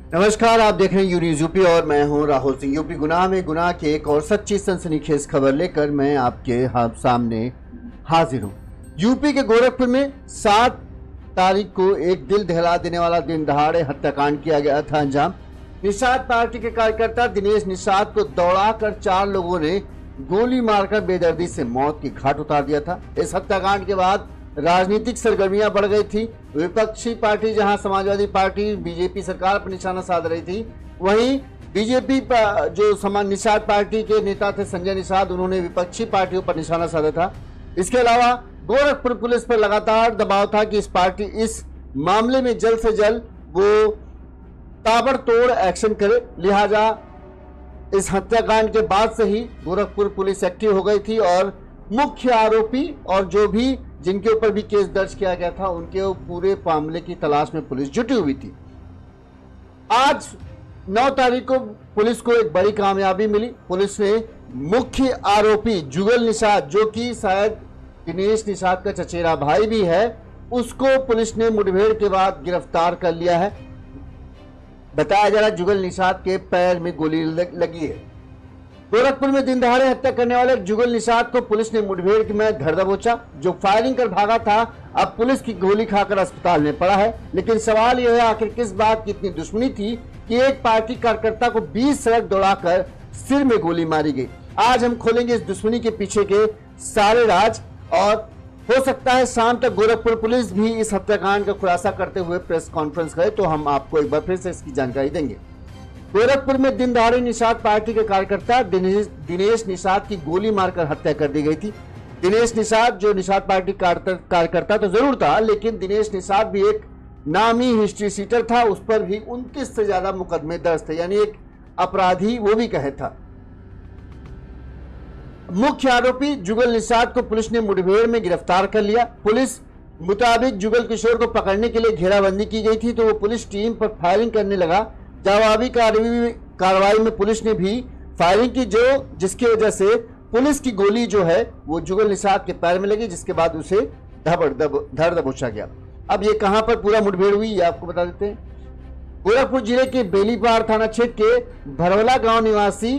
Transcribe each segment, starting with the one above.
नमस्कार, आप देख रहे हैं यून्यूज़ यूपी और मैं हूं राहुल सिंह। यूपी गुनाह में गुनाह की एक और सच्ची सनसनीखेज खबर लेकर मैं आपके सामने हाजिर हूं। यूपी के गोरखपुर में 7 तारीख को एक दिल दहला देने वाला दिन दहाड़े हत्याकांड किया गया था अंजाम। निषाद पार्टी के कार्यकर्ता दिनेश निषाद को दौड़ाकर 4 लोगों ने गोली मारकर बेदर्दी से मौत की घाट उतार दिया था। इस हत्याकांड के बाद राजनीतिक सरगर्मियां बढ़ गई थी। विपक्षी पार्टी जहां समाजवादी पार्टी बीजेपी सरकार पर निशाना साध रही थी, वहीं बीजेपी जो निषाद पार्टी के नेता थे संजय निषाद, उन्होंने विपक्षी पार्टियों पर निशाना साधा था। इसके अलावा गोरखपुर पुलिस पर लगातार दबाव था कि इस मामले में जल्द से जल्द वो ताबड़तोड़ एक्शन करे। लिहाजा इस हत्याकांड के बाद से ही गोरखपुर पुलिस एक्टिव हो गई थी और मुख्य आरोपी और जो भी जिनके ऊपर भी केस दर्ज किया गया था उनके पूरे मामले की तलाश में पुलिस जुटी हुई थी। आज 9 तारीख को पुलिस को एक बड़ी कामयाबी मिली। पुलिस ने मुख्य आरोपी जुगल निषाद, जो कि शायद दिनेश निषाद का चचेरा भाई भी है, उसको पुलिस ने मुठभेड़ के बाद गिरफ्तार कर लिया है। बताया जा रहा है जुगल निषाद के पैर में गोली लगी है। गोरखपुर में दिन दहाड़े हत्या करने वाले जुगल निषाद को पुलिस ने मुठभेड़ में धर दबोचा। जो फायरिंग कर भागा था, अब पुलिस की गोली खाकर अस्पताल में पड़ा है। लेकिन सवाल यह है, आखिर किस बात की इतनी दुश्मनी थी कि एक पार्टी कार्यकर्ता को 20 सड़क दौड़ाकर सिर में गोली मारी गई। आज हम खोलेंगे इस दुश्मनी के पीछे के सारे राज, और हो सकता है शाम तक गोरखपुर पुलिस भी इस हत्याकांड का खुलासा करते हुए प्रेस कॉन्फ्रेंस करे, तो हम आपको एक बार फिर से इसकी जानकारी देंगे। गोरखपुर में दिन दहाड़े निषाद पार्टी के कार्यकर्ता दिनेश निषाद की गोली मारकर हत्या कर दी गई थी। दिनेश निषाद जो निषाद पार्टी कार्यकर्ता तो जरूर था, लेकिन दिनेश निषाद भी एक नामी हिस्ट्री सीटर था। उस पर भी 29 से ज्यादा मुकदमे दर्ज थे, यानी एक अपराधी वो भी कहे था। मुख्य आरोपी जुगल निषाद को पुलिस ने मुठभेड़ में गिरफ्तार कर लिया। पुलिस मुताबिक जुगल किशोर को पकड़ने के लिए घेराबंदी की गई थी, तो वो पुलिस टीम पर फायरिंग करने लगा। जवाबी कार्रवाई में पुलिस ने भी फायरिंग की, जिसकी वजह से पुलिस की गोली जो है वो जुगल निषाद के पैर में लगी, जिसके बाद उसे धर दबोचा गया। अब ये कहां पर पूरा मुठभेड़ हुई, ये आपको बता देते हैं। गोरखपुर जिले के बेलीपार थाना क्षेत्र के भरवला गांव निवासी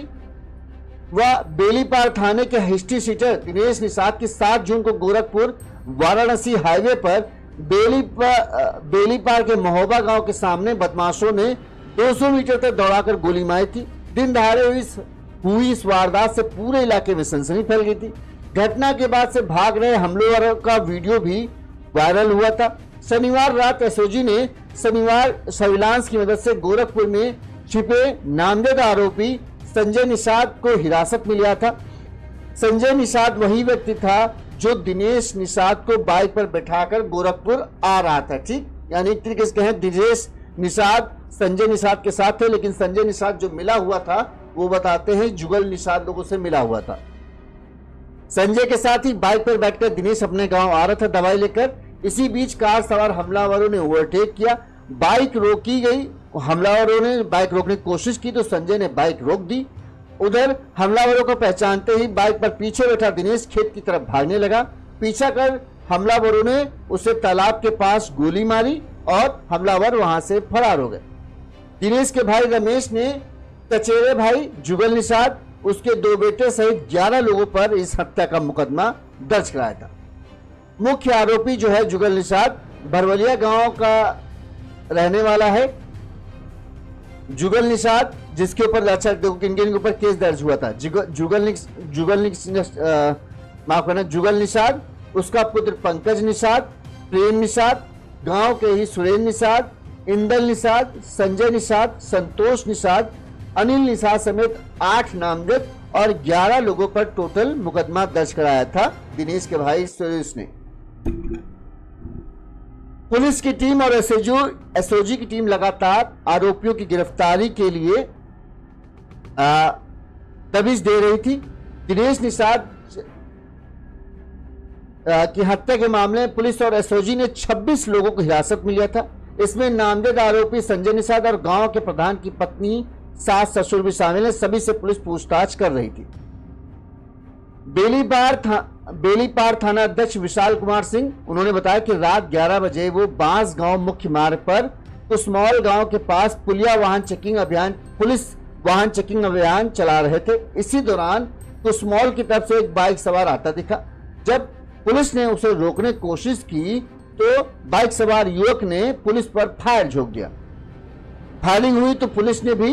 व बेलीपार थाने के हिस्ट्री सीटर दिनेश निषाद की 7 जून को गोरखपुर वाराणसी हाईवे पर बेलीपार के महोबा गांव के सामने बदमाशों ने 200 मीटर तक दौड़ाकर गोली मारी थी। दिन दहाड़े हुई इस वारदात से पूरे इलाके में सनसनी फैल गई थी। घटना के बाद से भाग रहे हमलावरों का वीडियो भी वायरल हुआ था। शनिवार रात एसओजी ने सर्विलांस की मदद से गोरखपुर में छिपे नामजद आरोपी संजय निषाद को हिरासत में लिया था। संजय निषाद वही व्यक्ति था जो दिनेश निषाद को बाइक पर बैठाकर गोरखपुर आ रहा था। ठीक, यानी एक तरीके से कहें दिनेश निषाद संजय निषाद के साथ थे, लेकिन संजय निषाद जो मिला हुआ था वो बताते हैं जुगल निषाद लोगों से मिला हुआ था। संजय के साथ ही बाइक पर बैठकर दिनेश अपने गांव आ रहा था दवाई लेकर। इसी बीच कार सवार हमलावरों ने ओवरटेक किया, बाइक रोकी गई। हमलावरों ने बाइक रोकने की कोशिश की तो संजय ने बाइक रोक दी। उधर हमलावरों को पहचानते ही बाइक पर पीछे बैठा दिनेश खेत की तरफ भागने लगा। पीछा कर हमलावरों ने उसे तालाब के पास गोली मारी और हमलावर वहां से फरार हो गए। दिनेश के भाई रमेश ने चचेरे भाई जुगल निषाद, उसके 2 बेटे सहित 11 लोगों पर इस हत्या का मुकदमा दर्ज कराया था। मुख्य आरोपी जो है जुगल निषाद भरवलिया गांव का रहने वाला है। जुगल निषाद जिसके ऊपर किन ऊपर केस दर्ज हुआ था, जुगल निषाद, उसका पुत्र पंकज निषाद, प्रेम निषाद, गांव के ही सुरेंद्र निषाद, इंदल निषाद, संजय निषाद, संतोष निषाद, अनिल निषाद समेत 8 नामजद और 11 लोगों पर टोटल मुकदमा दर्ज कराया था दिनेश के भाई सुरेश ने। पुलिस की टीम और एसओजी की टीम लगातार आरोपियों की गिरफ्तारी के लिए दबिश दे रही थी। दिनेश निषाद की हत्या के मामले में पुलिस और एसओजी ने 26 लोगों को हिरासत में लिया था। इसमें नामजद आरोपी संजय निषाद और गांव के प्रधान की पत्नी, सास ससुर भी शामिल है। सभी से पुलिस पूछताछ कर रही थी। बेलीपार थाना अध्यक्ष विशाल कुमार सिंह, उन्होंने बताया कि रात 11 बजे वो बांस गांव मुख्य मार्ग पर कुसमौल गांव के पास पुलिस वाहन चेकिंग अभियान चला रहे थे। इसी दौरान कुसमौल की तरफ से एक बाइक सवार आता दिखा। जब पुलिस ने उसे रोकने की कोशिश की तो बाइक सवार युवक ने पुलिस पर फायर झोंक दिया। फायरिंग हुई तो पुलिस ने भी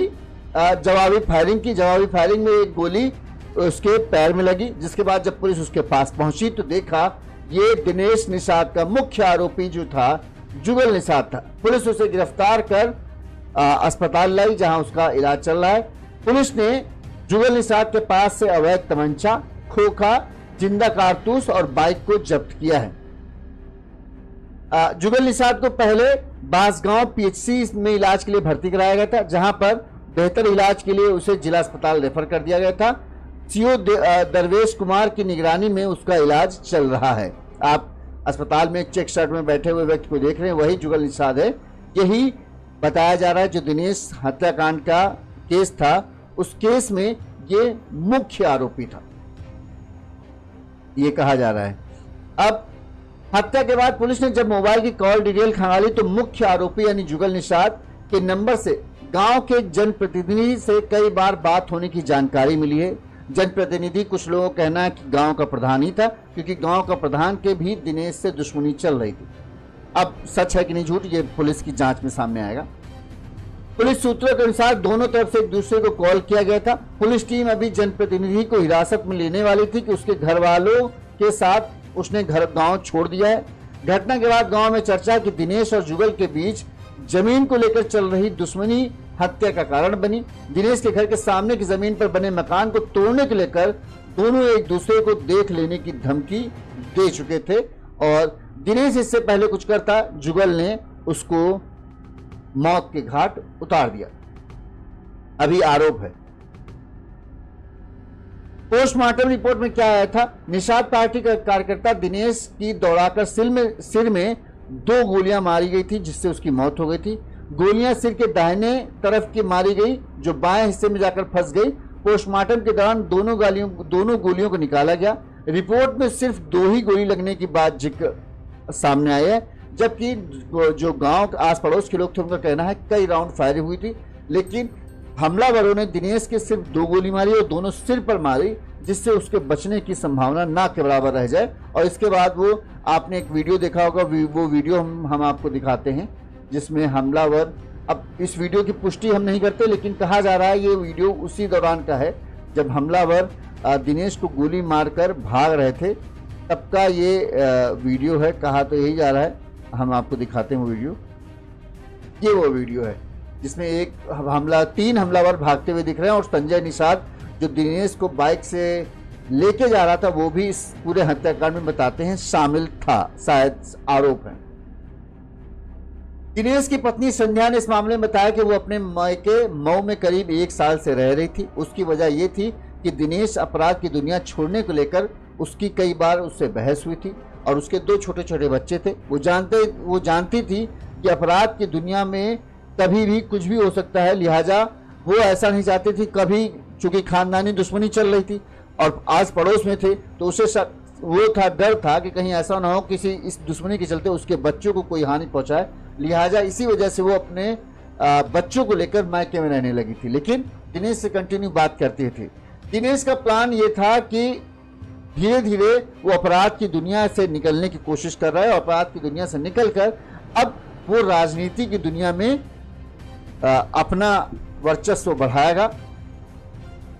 जवाबी फायरिंग की। जवाबी फायरिंग में एक गोली उसके पैर में लगी, जिसके बाद जब पुलिस उसके पास पहुंची तो देखा ये दिनेश निषाद का मुख्य आरोपी जो था जुगल निषाद था। पुलिस उसे गिरफ्तार कर अस्पताल लाई, जहां उसका इलाज चल रहा है। पुलिस ने जुगल निषाद के पास से अवैध तमंचा, खोखा, जिंदा कारतूस और बाइक को जब्त किया है। जुगल निषाद को पहले बांसगांव पीएचसी में इलाज के लिए भर्ती कराया गया था, जहां पर बेहतर इलाज के लिए उसे जिला अस्पताल रेफर कर दिया गया था। सीओ दरवेश कुमार की निगरानी में उसका इलाज चल रहा है। आप अस्पताल में चेक शर्ट में बैठे हुए व्यक्ति को देख रहे हैं, वही जुगल निषाद है। यही बताया जा रहा है जो दिनेश हत्याकांड का केस था, उस केस में ये मुख्य आरोपी था, ये कहा जा रहा है। अब हत्या के बाद पुलिस ने जब मोबाइल की कॉल डिटेल खंगाली तो मुख्य आरोपी यानी जुगल निषाद के नंबर से गांव के जनप्रतिनिधि से कई बार बात होने की जानकारी मिली है। जनप्रतिनिधि, कुछ लोगों का कहना है कि गांव का प्रधान ही था, क्योंकि गांव का प्रधान के भी दिनेश से दुश्मनी चल रही थी। अब सच है कि नहीं झूठ, ये पुलिस की जांच में सामने आएगा। पुलिस सूत्रों के अनुसार दोनों तरफ से एक दूसरे को कॉल किया गया था। पुलिस टीम अभी जनप्रतिनिधि को हिरासत में लेने वाली थी कि उसके घर वालों के साथ उसने गांव छोड़ दिया है। घटना के बाद गांव में चर्चा कि दिनेश और जुगल के बीच जमीन को लेकर चल रही दुश्मनी हत्या का कारण बनी। दिनेश के घर के सामने की जमीन पर बने मकान को तोड़ने को लेकर दोनों एक दूसरे को देख लेने की धमकी दे चुके थे और दिनेश इससे पहले कुछ करता, जुगल ने उसको मौत के घाट उतार दिया। अभी आरोप है। पोस्टमार्टम रिपोर्ट में क्या आया था? निषाद पार्टी का कार्यकर्ता दिनेश की दौड़ाकर सिर में 2 गोलियां मारी गई थी, जिससे उसकी मौत हो गई थी। गोलियां सिर के दाहिने तरफ की मारी गई, जो बाएं हिस्से में जाकर फंस गई। पोस्टमार्टम के दौरान दोनों गोलियों को निकाला गया। रिपोर्ट में सिर्फ 2 ही गोली लगने की बात जिक्र सामने आई है, जबकि जो गांव आस पड़ोस के लोग थे उनका कहना है कई राउंड फायरिंग हुई थी, लेकिन हमलावरों ने दिनेश के सिर्फ 2 गोली मारी और दोनों सिर पर मारी, जिससे उसके बचने की संभावना ना के बराबर रह जाए। और इसके बाद वो आपने एक वीडियो देखा होगा, वो वीडियो हम आपको दिखाते हैं जिसमें हमलावर, अब इस वीडियो की पुष्टि हम नहीं करते, लेकिन कहा जा रहा है ये वीडियो उसी दौरान का है जब हमलावर दिनेश को गोली मारकर भाग रहे थे, तब का ये वीडियो है। कहा तो यही जा रहा है, हम आपको दिखाते हैं वो वीडियो। ये वो वीडियो है जिसमें 3 हमलावर भागते हुए दिख रहे हैं और संजय निषाद जो दिनेश को बाइक से लेके जा रहा था वो भी इस पूरे हत्याकांड में बताते हैं शामिल था, शायद आरोप है। दिनेश की पत्नी संध्या ने इस मामले में बताया कि वो अपने मायके मऊ में करीब 1 साल से रह रही थी। उसकी वजह ये थी कि दिनेश अपराध की दुनिया छोड़ने को लेकर उसकी कई बार उससे बहस हुई थी और उसके 2 छोटे छोटे बच्चे थे। वो जानती थी कि अपराध की दुनिया में कभी भी कुछ भी हो सकता है, लिहाजा वो ऐसा नहीं चाहती थी कभी, चूंकि खानदानी दुश्मनी चल रही थी और आस पड़ोस में थे, तो उसे वो डर था कि कहीं ऐसा ना हो किसी इस दुश्मनी के चलते उसके बच्चों को कोई हानि पहुंचाए। लिहाजा इसी वजह से वो अपने बच्चों को लेकर मायके में रहने लगी थी, लेकिन दिनेश से कंटिन्यू बात करती थी। दिनेश का प्लान ये था कि धीरे धीरे वो अपराध की दुनिया से निकलने की कोशिश कर रहा है और अपराध की दुनिया से निकलकर अब वो राजनीति की दुनिया में अपना वर्चस्व बढ़ाएगा।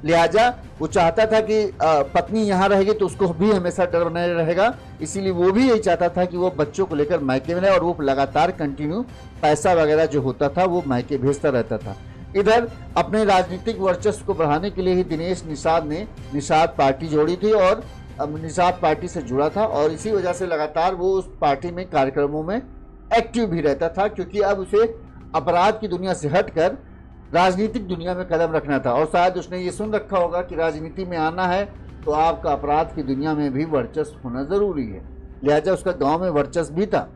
लिहाजा वो चाहता था कि पत्नी यहाँ रहेगी तो उसको भी हमेशा डर बना रहेगा, इसीलिए वो भी यही चाहता था कि वो बच्चों को लेकर मायके में रहे और वो लगातार कंटिन्यू पैसा वगैरह जो होता था वो मायके भेजता रहता था। इधर अपने राजनीतिक वर्चस्व को बढ़ाने के लिए ही दिनेश निषाद ने निषाद पार्टी जोड़ी थी और निषाद पार्टी से जुड़ा था और इसी वजह से लगातार वो उस पार्टी में कार्यक्रमों में एक्टिव भी रहता था, क्योंकि अब उसे अपराध की दुनिया से हटकर राजनीतिक दुनिया में कदम रखना था। और शायद उसने ये सुन रखा होगा कि राजनीति में आना है तो आपका अपराध की दुनिया में भी वर्चस्व होना जरूरी है, लिहाजा उसका गांव में वर्चस्व भी था।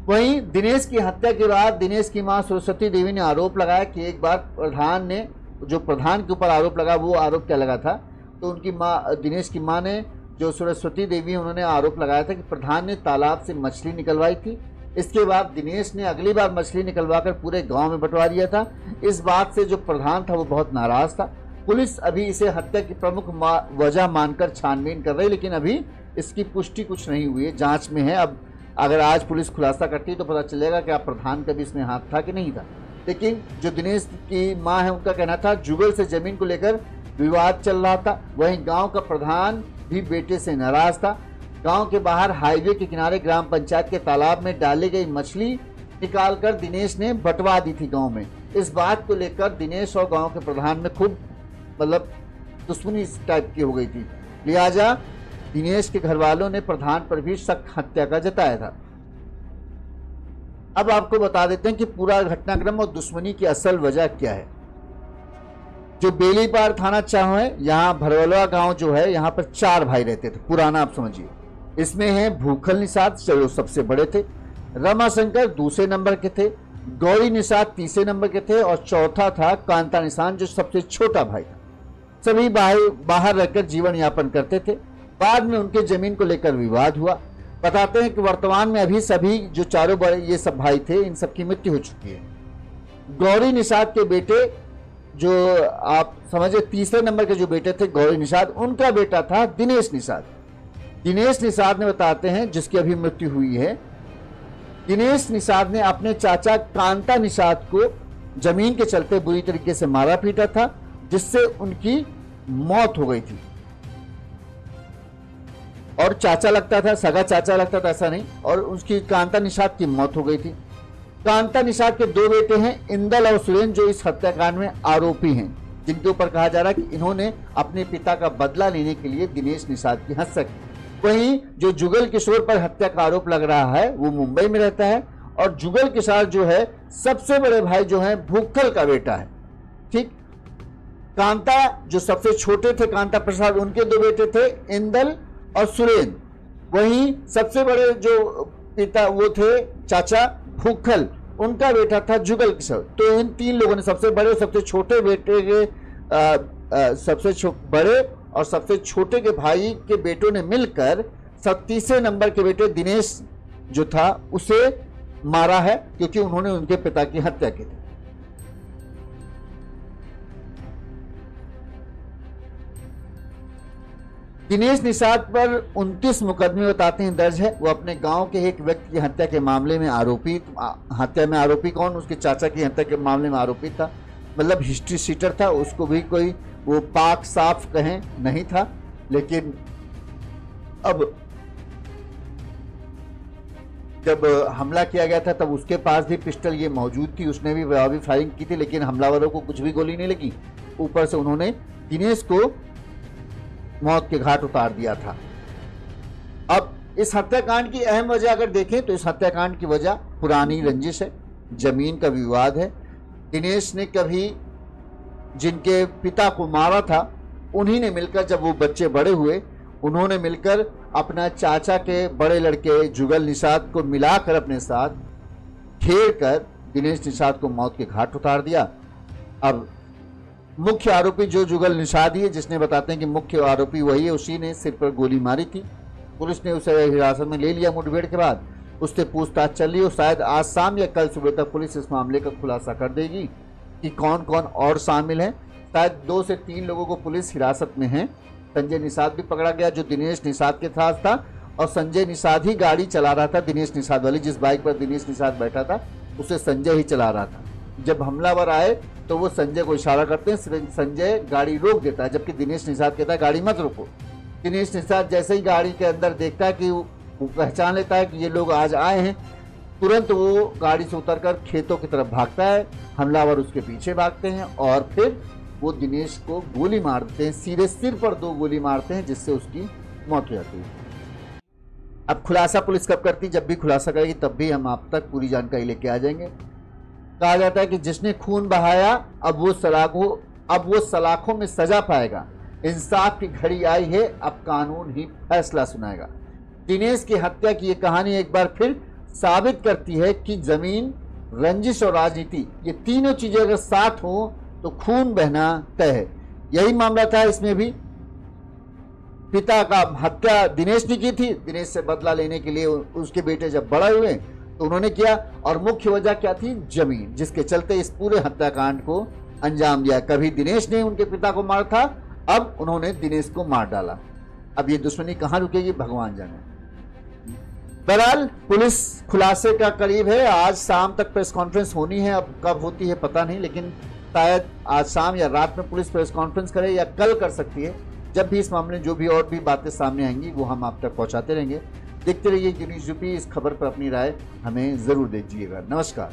वहीं दिनेश की हत्या के बाद दिनेश की मां सरस्वती देवी ने आरोप लगाया कि एक बार प्रधान के ऊपर आरोप लगा, वो आरोप क्या लगा था, तो उनकी मां, दिनेश की मां ने जो सरस्वती देवी, उन्होंने आरोप लगाया था कि प्रधान ने तालाब से मछली निकलवाई थी इसके बाद दिनेश ने अगली बार मछली निकलवाकर पूरे गांव में बंटवा दिया था। इस बात से जो प्रधान था वो बहुत नाराज था। पुलिस अभी इसे हत्या की प्रमुख वजह मानकर छानबीन कर रही, लेकिन अभी इसकी पुष्टि कुछ नहीं हुई है, जांच में है। अब अगर आज पुलिस खुलासा करती है तो पता चलेगा कि प्रधान का भी इसमें हाथ था कि नहीं था। लेकिन जो दिनेश की मां है उनका कहना था जुगल से जमीन को लेकर विवाद चल रहा था। वहीं गांव का प्रधान भी बेटे से नाराज था। गांव के बाहर हाईवे के किनारे ग्राम पंचायत के तालाब में डाली गई मछली निकालकर दिनेश ने बंटवा दी थी गांव में। इस बात को लेकर दिनेश और गांव के प्रधान में खूब दुश्मनी इस टाइप की हो गई थी। लिहाजा दिनेश के घर वालों ने प्रधान पर भी शक हत्या का जताया था। अब आपको बता देते हैं कि पूरा घटनाक्रम और दुश्मनी की असल वजह क्या है। जो बेलीपार थाना चाहो है, यहाँ भरवलवा गांव जो है, यहाँ पर 4 भाई रहते थे, पुराना आप समझिए। इसमें है भूखल निषाद जो सबसे बड़े थे, रमाशंकर दूसरे नंबर के थे, गौरी निषाद तीसरे नंबर के थे और चौथा था कांता निषाद जो सबसे छोटा भाई था। सभी भाई बाहर रहकर जीवन यापन करते थे। बाद में उनके जमीन को लेकर विवाद हुआ। बताते हैं कि वर्तमान में अभी सभी जो चारों बड़े ये सब भाई थे, इन सबकी मृत्यु हो चुकी है। गौरी निषाद के बेटे जो आप समझे तीसरे नंबर के जो बेटे थे गौरी निषाद, उनका बेटा था दिनेश निषाद। दिनेश निषाद ने बताते हैं जिसकी अभी मृत्यु हुई है, दिनेश निषाद ने अपने चाचा कांता निषाद को जमीन के चलते बुरी तरीके से मारा पीटा था, जिससे उनकी मौत हो गई थी। और चाचा लगता था, सगा चाचा लगता था, ऐसा नहीं। और उसकी कांता निषाद की मौत हो गई थी। कांता निषाद के 2 बेटे हैं, इंदल और सुरेंद्र, जो इस हत्याकांड में आरोपी हैं, जिनके ऊपर कहा जा रहा है कि इन्होंने अपने पिता का बदला लेने के लिए दिनेश निषाद की हत्या की। वहीं जो जुगल किशोर पर हत्या का आरोप लग रहा है वो मुंबई में रहता है, और जुगल किशोर जो है सबसे बड़े भाई जो है भूखल का बेटा है। ठीक, कांता जो सबसे छोटे थे कांता प्रसाद, उनके 2 बेटे थे इंदल और सुरेंद्र। वहीं सबसे बड़े जो पिता वो थे चाचा भूखल, उनका बेटा था जुगल किशोर। तो इन 3 लोगों ने, सबसे बड़े और सबसे छोटे बेटे के सबसे बड़े और सबसे छोटे के भाई के बेटों ने मिलकर तीसरे नंबर के बेटे दिनेश जो था उसे मारा है, क्योंकि उन्होंने उनके पिता की हत्या की थी। दिनेश निषाद पर 29 मुकदमे बताते हैं दर्ज है। वो अपने गांव के एक व्यक्ति की हत्या के मामले में आरोपी, हत्या में आरोपी कौन, उसके चाचा की हत्या के मामले में आरोपी था, मतलब हिस्ट्री शीटर था। उसको भी कोई वो पाक साफ कहें नहीं था। लेकिन अब जब हमला किया गया था तब उसके पास भी पिस्टल ये मौजूद थी, उसने भी जवाबी फायरिंग की थी, लेकिन हमलावरों को कुछ भी गोली नहीं लगी। ऊपर से उन्होंने दिनेश को मौत के घाट उतार दिया था। अब इस हत्याकांड की अहम वजह अगर देखें तो इस हत्याकांड की वजह पुरानी रंजिश है, जमीन का विवाद है। दिनेश ने कभी जिनके पिता को मारा था उन्हीं ने मिलकर, जब वो बच्चे बड़े हुए, उन्होंने मिलकर अपना चाचा के बड़े लड़के जुगल निषाद को मिलाकर अपने साथ घेर कर दिनेश निषाद को मौत के घाट उतार दिया। अब मुख्य आरोपी जो जुगल निषाद ही है, जिसने बताते हैं कि मुख्य आरोपी वही है, उसी ने सिर पर गोली मारी थी। पुलिस ने उसे हिरासत में ले लिया। मुठभेड़ के बाद उससे पूछताछ चल रही है। शायद आज शाम या कल सुबह तक पुलिस इस मामले का खुलासा कर देगी कि कौन कौन और शामिल हैं। शायद 2 से 3 लोगों को पुलिस हिरासत में है। संजय निषाद भी पकड़ा गया जो दिनेश निषाद के साथ था, और संजय निषाद ही गाड़ी चला रहा था। दिनेश निषाद वाली जिस बाइक पर दिनेश निषाद बैठा था उसे संजय ही चला रहा था। जब हमलावर आए तो वो संजय को इशारा करते हैं, संजय गाड़ी रोक देता है, जबकि दिनेश निषाद कहता है गाड़ी मत रोको। दिनेश निषाद जैसे ही गाड़ी के अंदर देखता है कि वो पहचान लेता है कि ये लोग आज आए हैं, तुरंत वो गाड़ी से उतरकर खेतों की तरफ भागता है। हमलावर उसके पीछे भागते हैं और फिर वो दिनेश को गोली मार देते हैं, सीधे सिर पर 2 गोली मारते हैं, जिससे उसकी मौत हो जाती है। अब खुलासा पुलिस कब करती, जब भी खुलासा करेगी तब भी हम आप तक पूरी जानकारी लेके आ जाएंगे। कहा जाता है कि जिसने खून बहाया अब वो सलाखों में सजा पाएगा। इंसाफ की घड़ी आई है, अब कानून ही फैसला सुनाएगा। दिनेश की हत्या की ये कहानी एक बार फिर साबित करती है कि जमीन, रंजिश और राजनीति, ये तीनों चीजें अगर साथ हो तो खून बहना तय है। यही मामला था इसमें भी। पिता का हत्या दिनेश ने की थी। दिनेश से बदला लेने के लिए उसके बेटे जब बड़े हुए तो उन्होंने किया, और मुख्य वजह क्या थी? जमीन, जिसके चलते इस पूरे हत्याकांड को अंजाम दिया। कभी दिनेश ने उनके पिता को मारा था, अब उन्होंने दिनेश को मार डाला। अब ये दुश्मनी कहां रुकेगी भगवान जाने। बहरहाल पुलिस खुलासे का करीब है, आज शाम तक प्रेस कॉन्फ्रेंस होनी है, अब कब होती है पता नहीं, लेकिन शायद आज शाम या रात में पुलिस प्रेस कॉन्फ्रेंस करे या कल कर सकती है। जब भी इस मामले में जो भी और भी बातें सामने आएंगी वो हम आप तक पहुंचाते रहेंगे। देखते रहिए न्यूज़ यूपी। इस खबर पर अपनी राय हमें जरूर दीजिएगा। नमस्कार।